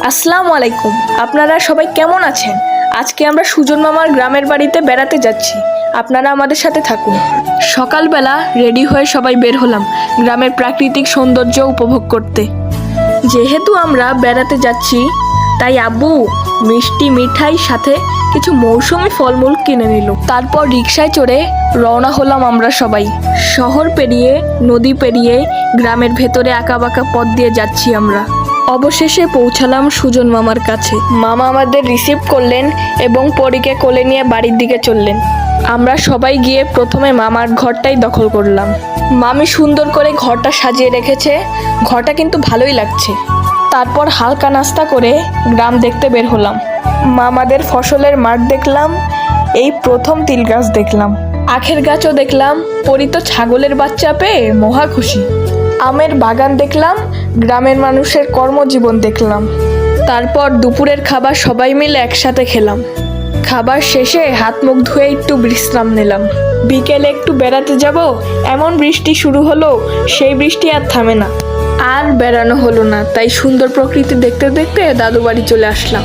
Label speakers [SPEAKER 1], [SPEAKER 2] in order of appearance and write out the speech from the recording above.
[SPEAKER 1] আসসালামু আলাইকুম। আপনারা সবাই কেমন আছেন? আজকে আমরা সুজন মামার গ্রামের বাড়িতে বেড়াতে যাচ্ছি। আপনারা আমাদের সাথে থাকুন। সকালবেলা রেডি হয়ে সবাই বের হলাম গ্রামের প্রাকৃতিক সৌন্দর্য উপভোগ করতে। যেহেতু আমরা বেড়াতে যাচ্ছি তাই আব্বু মিষ্টি মিঠাই সাথে কিছু মৌসুমি ফলমূল কিনে নিল। তারপর রিকশায় চড়ে রওনা হলাম আমরা সবাই। শহর পেরিয়ে নদী পেরিয়ে গ্রামের ভেতরে আঁকাবাঁকা পথ দিয়ে যাচ্ছি আমরা। অবশেষে পৌঁছালাম সুজন মামার কাছে। মামা আমাদের রিসিভ করলেন এবং পরীকে কোলে নিয়ে বাড়ির দিকে চললেন। আমরা সবাই গিয়ে প্রথমে মামার ঘরটাই দখল করলাম। মামি সুন্দর করে ঘরটা সাজিয়ে রেখেছে। ঘরটা কিন্তু ভালোই লাগছে। তারপর হালকা নাস্তা করে গ্রাম দেখতে বের হলাম। মামাদের ফসলের মাঠ দেখলাম, এই প্রথম তিল গাছ দেখলাম, আখের গাছও দেখলাম। পরি তো ছাগলের বাচ্চা পেয়ে মহা খুশি। আমের বাগান দেখলাম, গ্রামের মানুষের কর্মজীবন দেখলাম। তারপর দুপুরের খাবার সবাই মিলে একসাথে খেলাম। খাবার শেষে হাত মুখ ধুয়ে একটু বিশ্রাম নিলাম। বিকেলে একটু বেড়াতে যাব, এমন বৃষ্টি শুরু হলো, সেই বৃষ্টি আর থামে না। আর বেড়ানো হলো না, তাই সুন্দর প্রকৃতি দেখতে দেখতে দাদু বাড়ি চলে আসলাম।